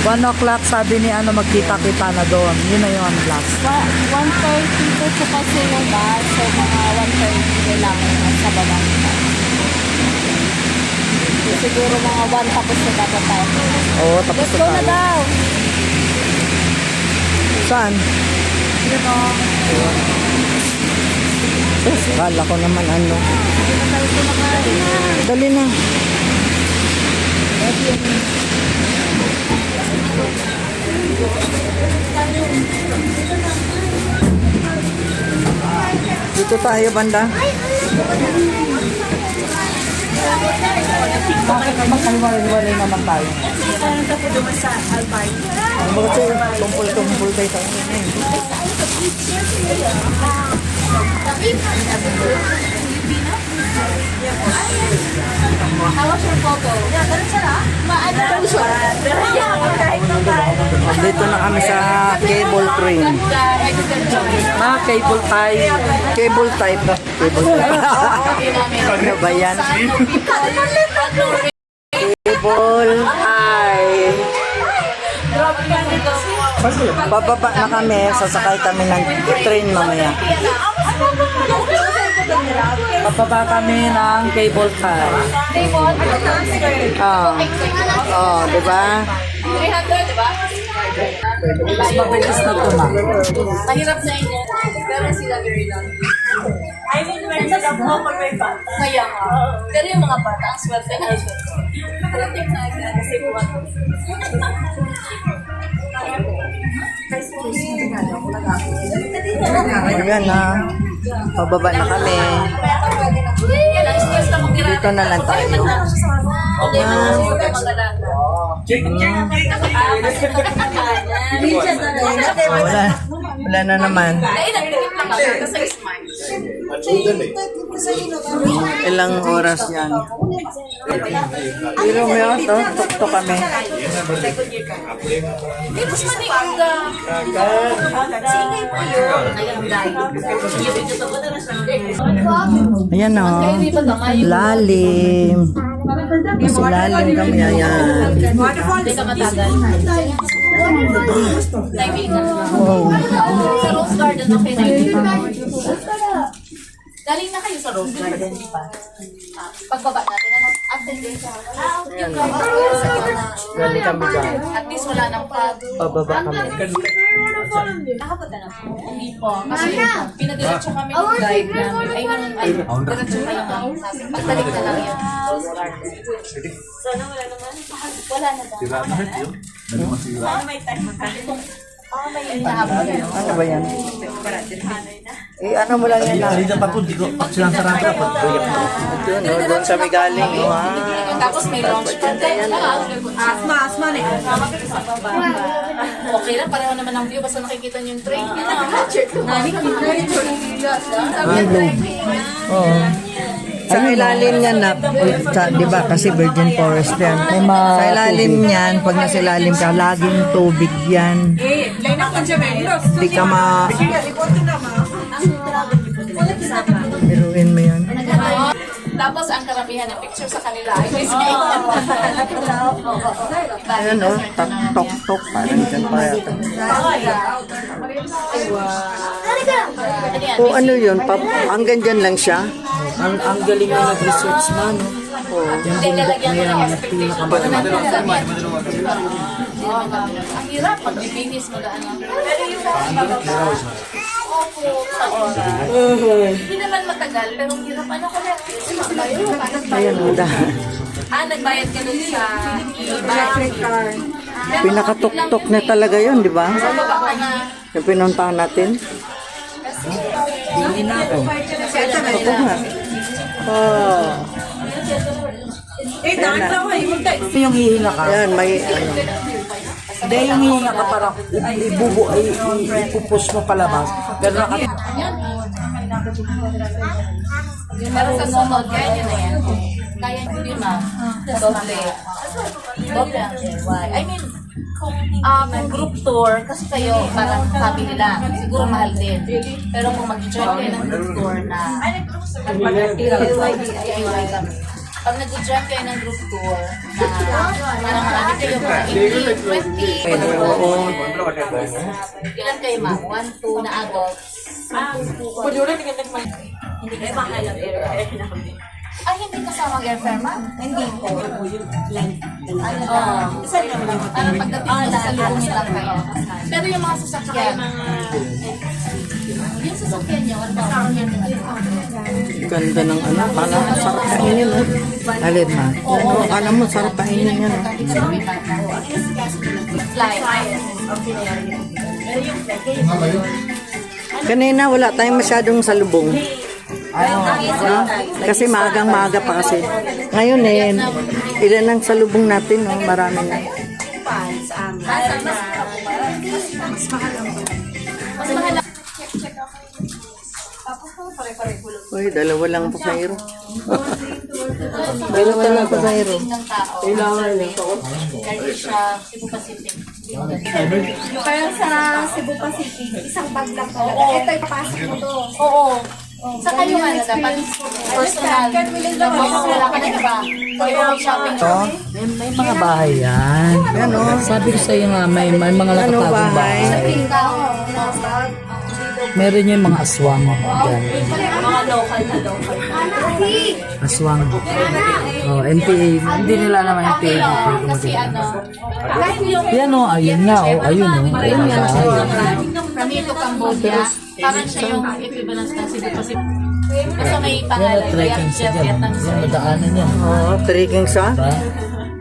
1 o'clock sabi ni ano, magkita-kita na doon. Yun na yun, last. 1:30 po po kasi yung bus. So, mga 1:30 kailangan sa baba. So, siguro mga 1 tapos na dapat tayo. Oo, tapos Let's na go na tayo. daw! Saan? Yun o. Kala ko naman ano. Hindi na tayo kumakain na. Dali na. Dito tayo, banda. Bakit magkaliwalay naman tayo? Parang tapo naman sa Alpine. Ang mga tayo, tumpul-tumpul tayo tayo. How was your photo? Yeah, ganun siya. Maano siya? Dito na kami sa cable train. Cable type. Cable type. Cable type. Ano ba yan? Cable type. Bababa na kami. Sasakay kami ng train mamaya. Bababa kami ng cable car. Di ba? 300, di ba? Mas mabilis na ito na. Mahirap sa inyo. Pero sila very long. I mean, when sa mo pag may bata. Kaya nga. Pero yung mga bata, ang swerte na ito. Parating na sila kasi buwan. Ayan na. Pababa na kami. Dito na lang tayo. Wala na naman. Ilang oras yan? Pero may ito, tukto kami. Ayan o. Lalim. Mas lalim kami. Ayan. Hindi ka matagal. Oh. Sa Rose Garden, okay na yun. Galing na kayo sa Rose Garden, di ba? Pagbaba natin, after this, Galing kami dyan. at least wala nang pag. Pababa kami. Nakapunta na po. Hindi po. Kasi pinadiretso kami ng guide namin. Diretso ka lang ang sabi. Pagdalik na lang yung Rose Garden. Sana wala naman. Wala na ba? Sana may time. May inahabol. Ano ba yan? Ano mo lang yan na? Hindi pa po, di ko silang sarang ka po. Doon, no? Doon sa may galing. Tapos may launch pad. Asma na eh. Okay lang, pareho naman ang view. Basta nakikita niyo yung train. Yun lang ang picture ko. Oo. Sa ilalim niyan na, di ba, kasi virgin forest yan. Sa ilalim niyan, pag nasa ilalim ka, laging tubig yan. Di ka biruin mo yan. Tapos ang karamihan ng picture sa kanila ay may Ayan o, tok-tok, parang dyan pa yata. O ano yun, hanggang dyan lang siya? Ang galing na nag-research man, no? Hindi nalagyan ko ng expectation. Ang hirap pag bibinis mo daan lang. Pero yung opo, sa oras. Hindi naman matagal, pero ang hirap. Ano ko lang? Ayan o, dahil. Nagbayad ka dun sa e-bank. Pinakatuktok na talaga yun, di ba? Sa baba ka na. Yung pinuntahan natin. Hindi na ako. Ako nga. Oh. Yung hihinga ka. Ayan, may ano. Hindi, yung hihinga ka parang ipupus mo palabas. Pero Pero sa sunod, kaya nyo na yan. Kaya nyo din ma'am. Doble. Doble ang why. I mean, kung group tour, kasi kayo parang sabi nila, siguro mahal din. Pero kung mag-join kayo ng group tour na DIY kami. pag nag-join kayo ng group tour, na parang marami kayo, mga 18, 20. Ilan kayo ma? 1, 2 na adults. Hindi kayo makalang airfare. Ay, hindi kasama airfare ma? Hindi po. Pagdating mo sa lubungin lang kayo. Pero yung mga sasakyan, yung sasakyan niya, what about Ganda ng ano, parang sarap kainin, no? Alin ma? Ano, alam mo, sarap kainin yan, no? fly? Kanina, wala tayong masyadong salubong. No? Kasi maagang-maaga pa kasi. Ngayon ilan ang salubong natin, no? Marami na. Uy, dalawa lang ang pasahero. Dalawa lang ang pasahero. Ng tao. Galing siya, Cebu Pacific. Pero sa Cebu Pacific, isang bag lang talaga. Ito, ipapasok mo to. Oo. Saka yung ano, dapat personal. Wala ka na iba. Pag shopping Oh, May mga bahay yan. yan, no? Sabi ko sa'yo nga, may mga Ano nakatagong bahay? bahay. Meron yung mga aswang dyan. mga local na local. Aswang. Oh, NPA. Hindi nila naman NPA. Kasi ano, Yan o, ayun nga o, ayun o. Ayun nga. from here to Cambodia, parang siya yung equivalent ng Cebu Pacific. Kasi may Yan pangalan, at trekking sa dyan. Vietnam. Yan, madaanan yan. Oo, trekking sa? Diba?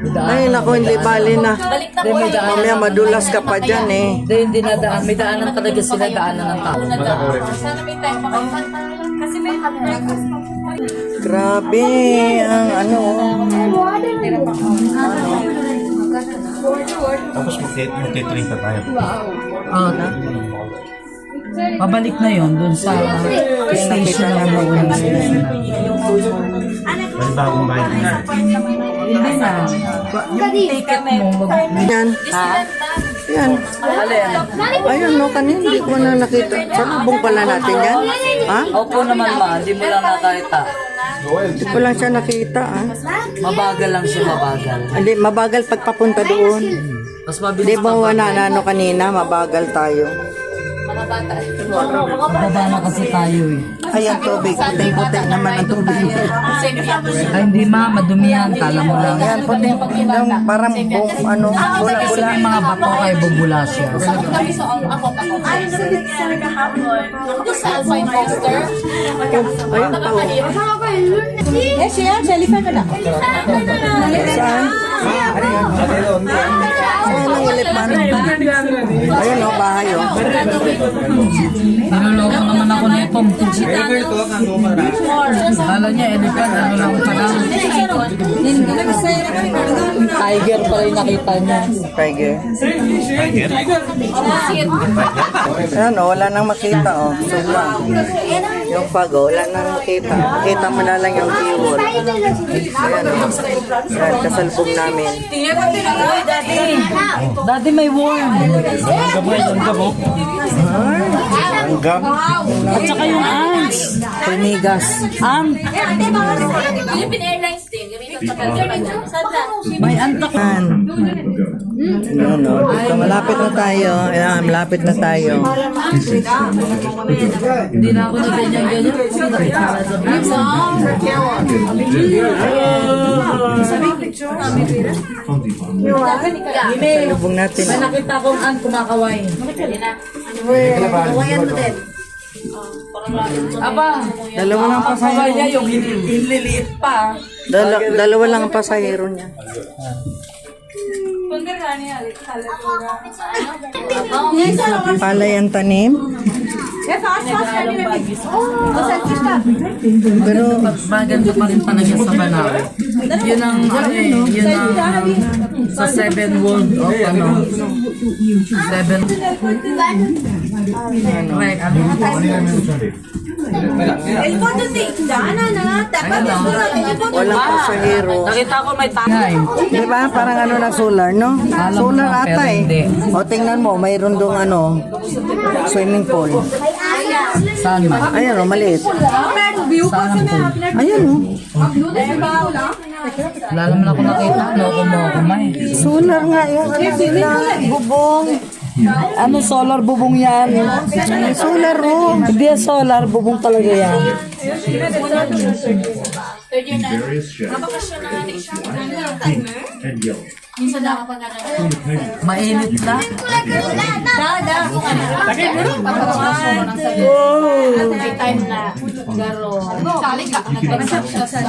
Madaanan. Ay, naku, hindi bali na. Balik na Hindi, po may daan. Mamaya madulas ka pa dyan, eh. Hindi nadaan. May daanan talaga sila, daanan ng tao. Sana may time makakanta. Kasi may Grabe, ang ano. Tapos magte-train pa tayo. Oh, pabalik na yon dun sa station na mga May bagong bahay na. Hindi na. Yung ticket mo, Yan. Yan. Ayun, no, kanina hindi ko na nakita. Salubong pala natin yan. Ha? Opo naman ma, hindi mo lang nakita. Hindi ko lang siya nakita, ah. Mabagal lang siya, mabagal. Hindi, mabagal pagpapunta doon. Mas mabilis Di ba ano kanina, mabagal tayo. mga bata. Baba na kasi tayo eh. Ay, ang tubig. Puting-puting naman ang tubig. Ay hindi ma, madumi yan. Kala mo lang. Yan, puting parang ano, Kasi bula-bula. may mga bato kay bubula siya. Kami sa ako. Doon sa Alpine Coaster. Ayun pa, oh. Saan? Saan ang elephant? Ayun, oh, bahay, oh. Niloloko naman ako nito. Kala niya, elephant, ano lang pa lang. Tiger pala yung nakita niya. Tiger. Ayan, oh, wala nang makita, oh. Sobra. Yung pag, oh, wala nang makita. Makita mo na lang yung keyword. Ayan, oh. Ayan, kasalubong namin. Dati may worm. At saka yung ants. Pinigas. Ant. Philippine Airlines din. Gamitin sa Sada. May ant ako. Ayan. Ayan, oh. Dito, malapit na tayo. Ayan, malapit na tayo. Hindi na ako na ganyan-ganyan. Salubong natin. May nakita akong ant kumakaway. Kawayan mo din. Aba, Dalawa lang ang pasahero. kaway niya yung liliit pa. Dalawa lang ang pasahero niya. Palay ang tanim. Pero Maganda pa rin talaga sa Banawe. Yun ang, yun ang sa 7 world of ano, 7 right, ano, walang pasahero. nakita ko may tangay. Di ba? Parang ano na solar, no? Solar ata eh. O tingnan mo, mayroon dong ano, swimming pool. Saan man? Ayan o, maliit. Saan ang pool? Ayan o. Wala naman ako nakita. Loko mo ako, May. Solar nga yung bubong. Ano solar bubong yan? Solar room. Hindi yan solar bubong talaga yan. Third year na. Mabakasyon na nga siya. Minsan nakapag-ano. Mainit na. Papapakasyon mo ng sabi. May time na. Garo. Nag-exam siya sa